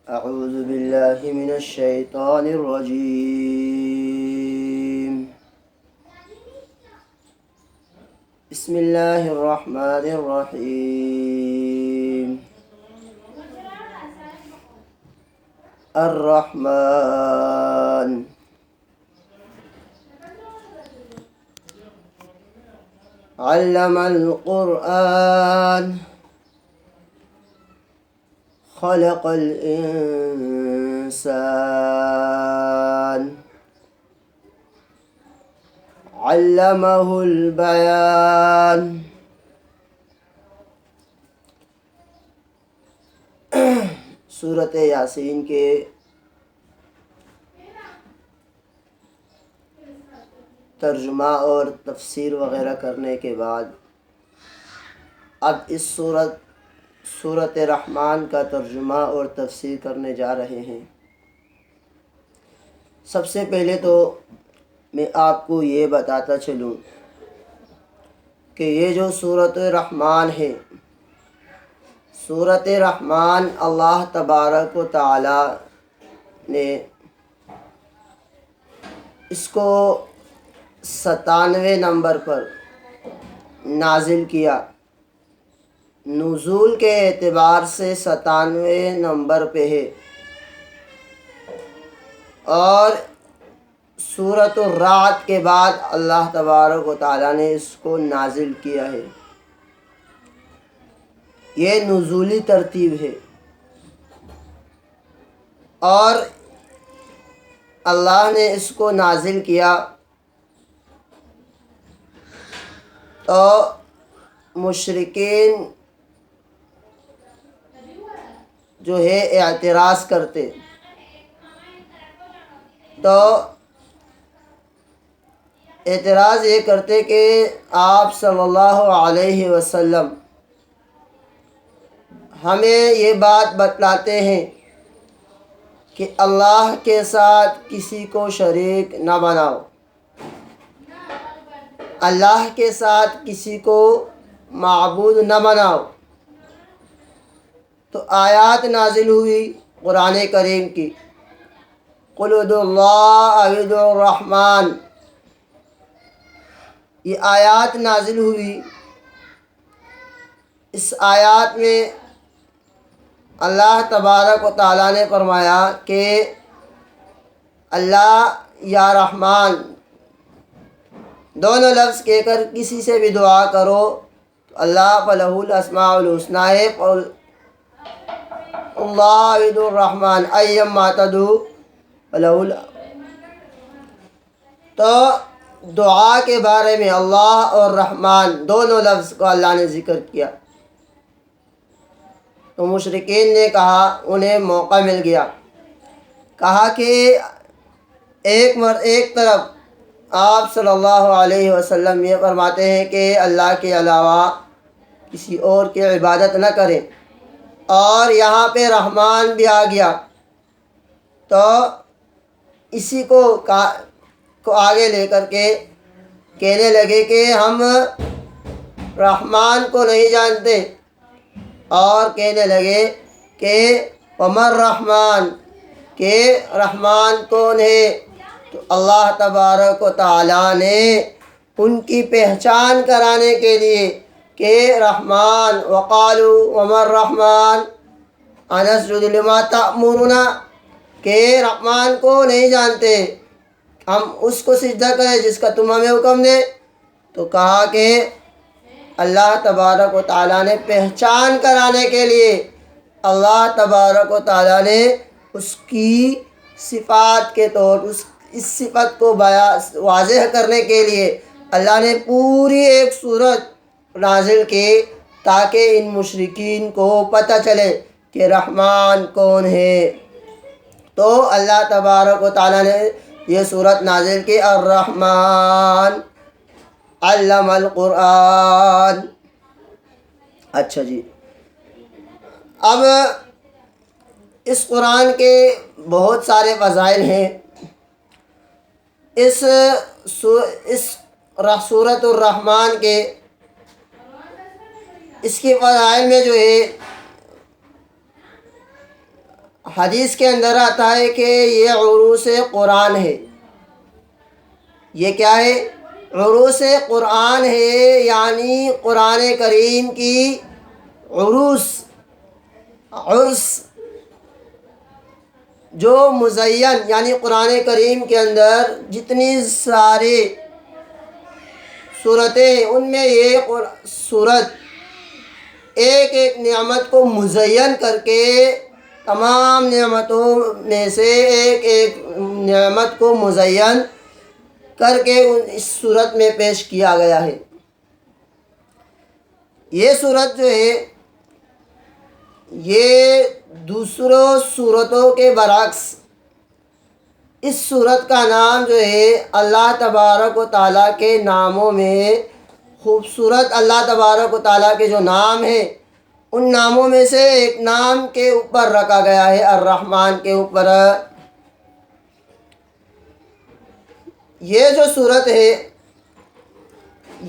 أعوذ بالله من الشيطان الرجيم. بسم الله الرحمن الرحيم. الرحمن علم القرآن خلق الإنسان علمه البيان. سورۃ یاسین کے ترجمہ اور تفسیر وغیرہ کرنے کے بعد اب اس سورۃ رحمان کا ترجمہ اور تفسیر کرنے جا رہے ہیں۔ سب سے پہلے تو میں آپ کو یہ بتاتا چلوں کہ یہ جو سورۃ رحمان ہے، سورۃ رحمان اللہ تبارک و تعالی نے اس کو 97 نمبر پر نازل کیا۔ نزول کے اعتبار سے 97 نمبر پہ ہے، اور سورۃ الرعد کے بعد اللہ تبارک و تعالیٰ نے اس کو نازل کیا ہے۔ یہ نزولی ترتیب ہے، اور اللہ نے اس کو نازل کیا تو مشرکین جو ہے اعتراض کرتے، تو اعتراض یہ کرتے کہ آپ صلی اللہ علیہ وسلم ہمیں یہ بات بتلاتے ہیں کہ اللہ کے ساتھ کسی کو شریک نہ بناؤ، اللہ کے ساتھ کسی کو معبود نہ بناؤ۔ تو آیات نازل ہوئی قرآن کریم کی، قُلِ ادعوا اللَّهَ أَوِ ادعوا الرَّحْمَنَ، یہ آیات نازل ہوئی۔ اس آیات میں اللہ تبارک و تعالیٰ نے فرمایا کہ اللہ یا رحمان دونوں لفظ کہہ کر کسی سے بھی دعا کرو تو اللہ فلہ الاسماء الحسنی ہے، اور اللہ عبد الرحمن ایما تدعو فلہ تو دعا کے بارے میں اللہ اور رحمان دونوں لفظ کو اللہ نے ذکر کیا۔ تو مشرکین نے کہا، انہیں موقع مل گیا، کہا کہ ایک طرف آپ صلی اللہ علیہ وسلم یہ فرماتے ہیں کہ اللہ کے علاوہ کسی اور کی عبادت نہ کریں، اور یہاں پہ رحمان بھی آ گیا، تو اسی کو آگے لے کر کے کہنے لگے کہ ہم رحمان کو نہیں جانتے، اور کہنے لگے کہ ومن رحمان، کہ رحمان کون ہے۔ تو اللہ تبارک و تعالیٰ نے ان کی پہچان کرانے کے لیے کہ رحمان وقالوا ومن رحمان انسجد لما تأمرنا، کہ رحمان کو نہیں جانتے، ہم اس کو سجدہ کریں جس کا تم ہمیں حکم دے۔ تو کہا کہ اللہ تبارک و تعالیٰ نے پہچان کرانے کے لیے، اللہ تبارک و تعالیٰ نے اس کی صفات کے طور اس صفت کو واضح کرنے کے لیے اللہ نے پوری ایک سورت نازل کی، تاکہ ان مشرکین کو پتہ چلے کہ رحمان کون ہے۔ تو اللہ تبارک و تعالیٰ نے یہ سورت نازل کی، الرحمن علم القرآن۔ اچھا جی، اب اس قرآن کے بہت سارے فضائل ہیں۔ اس سورۃ الرحمن کے اس کے فضائل میں جو ہے حدیث کے اندر آتا ہے کہ یہ عروس قرآن ہے. یہ کیا ہے؟ عروس قرآن ہے، یعنی قرآن کریم کی عروس، عرس جو مزین، یعنی قرآن کریم کے اندر جتنی سارے صورتیں ہیں ان میں یہ صورت ایک ایک نعمت کو مزین کر کے، تمام نعمتوں میں سے ایک ایک نعمت کو مزین کر کے اس صورت میں پیش کیا گیا ہے. یہ صورت جو ہے یہ دوسروں صورتوں کے برعکس، اس صورت کا نام جو ہے اللہ تبارک و تعالیٰ کے ناموں میں خوبصورت، اللہ تبارک و تعالیٰ کے جو نام ہیں ان ناموں میں سے ایک نام کے اوپر رکھا گیا ہے، الرحمن کے اوپر. یہ جو صورت ہے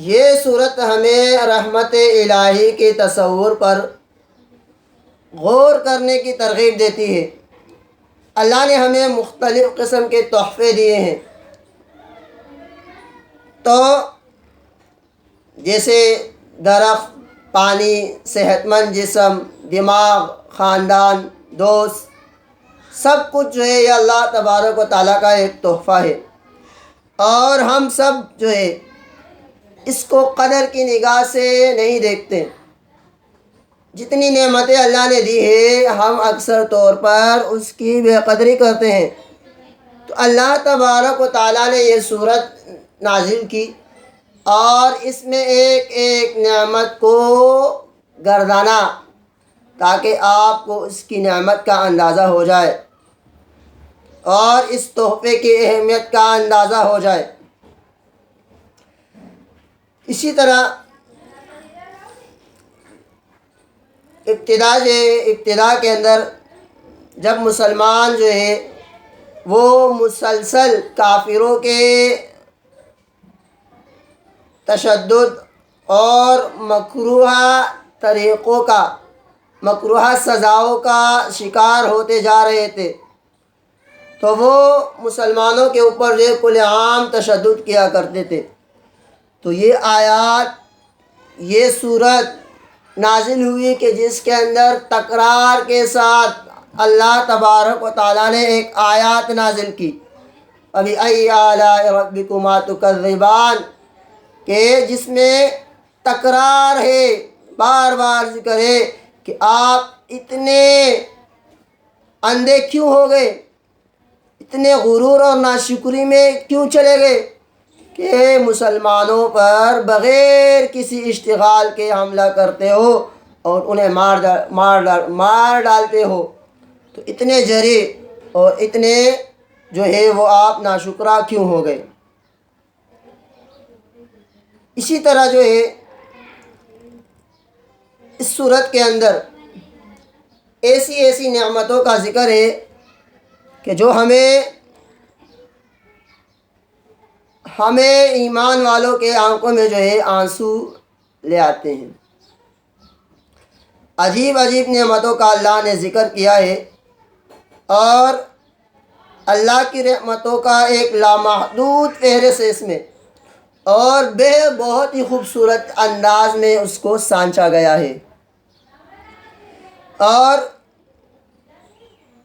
یہ صورت ہمیں رحمت الہی کے تصور پر غور کرنے کی ترغیب دیتی ہے. اللہ نے ہمیں مختلف قسم کے تحفے دیے ہیں، تو جیسے درخت، پانی، صحت مند جسم، دماغ، خاندان، دوست، سب کچھ جو ہے یہ اللہ تبارک و تعالیٰ کا ایک تحفہ ہے، اور ہم سب جو ہے اس کو قدر کی نگاہ سے نہیں دیکھتے. جتنی نعمتیں اللہ نے دی ہے ہم اکثر طور پر اس کی بے قدری کرتے ہیں. تو اللہ تبارک و تعالیٰ نے یہ صورت نازل کی اور اس میں ایک ایک نعمت کو گردانا تاکہ آپ کو اس کی نعمت کا اندازہ ہو جائے اور اس تحفے کی اہمیت کا اندازہ ہو جائے. اسی طرح ابتدا کے اندر جب مسلمان جو ہے وہ مسلسل کافروں کے تشدد اور مکروہ طریقوں کا، مکروہ سزاؤں کا شکار ہوتے جا رہے تھے، تو وہ مسلمانوں کے اوپر جو کل عام تشدد کیا کرتے تھے. تو یہ آیات، یہ صورت نازل ہوئی کہ جس کے اندر تکرار کے ساتھ اللہ تبارک و تعالیٰ نے ایک آیات نازل کی، فَبِأَيِّ آلَاءِ رَبِّكُمَا تُكَذِّبَانِ، کہ جس میں تکرار ہے، بار بار ذکر ہے کہ آپ اتنے اندھے کیوں ہو گئے، اتنے غرور اور ناشکری میں کیوں چلے گئے کہ مسلمانوں پر بغیر کسی اشتغال کے حملہ کرتے ہو اور انہیں مار ڈالتے ہو. تو اتنے جری اور اتنے جو ہے وہ آپ ناشکرا کیوں ہو گئے. اسی طرح جو ہے اس صورت کے اندر ایسی نعمتوں کا ذکر ہے کہ جو ہمیں ایمان والوں کے آنکھوں میں جو ہے آنسو لے آتے ہیں. عجیب نعمتوں کا اللہ نے ذکر کیا ہے اور اللہ کی رحمتوں کا ایک لامحدود فہرست ہے اس میں، اور بہت ہی خوبصورت انداز میں اس کو سانچا گیا ہے. اور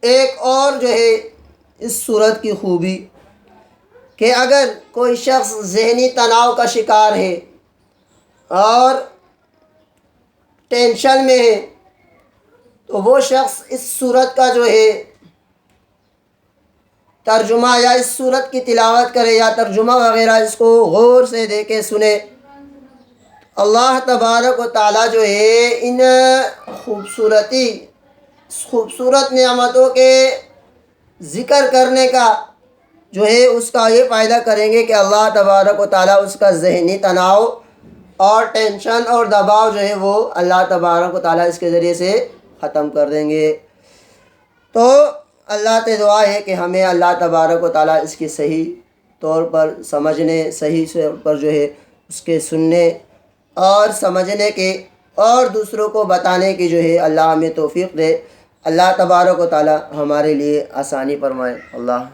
ایک اور جو ہے اس صورت کی خوبی کہ اگر کوئی شخص ذہنی تناؤ کا شکار ہے اور ٹینشن میں ہے تو وہ شخص اس صورت کا جو ہے ترجمہ یا اس صورت کی تلاوت کرے یا ترجمہ وغیرہ اس کو غور سے دیکھے سنے. اللہ تبارک و تعالیٰ جو ہے ان خوبصورت نعمتوں کے ذکر کرنے کا جو ہے اس کا یہ فائدہ کریں گے کہ اللہ تبارک و تعالیٰ اس کا ذہنی تناؤ اور ٹینشن اور دباؤ جو ہے وہ اللہ تبارک و تعالیٰ اس کے ذریعے سے ختم کر دیں گے. تو اللہ سے دعا ہے کہ ہمیں اللہ تبارک و تعالیٰ اس کی صحیح طور پر سمجھنے، صحیح طور پر جو ہے اس کے سننے اور سمجھنے کے اور دوسروں کو بتانے کی جو ہے اللہ ہمیں توفیق دے. اللہ تبارک و تعالی ہمارے لیے آسانی فرمائے۔ اللہ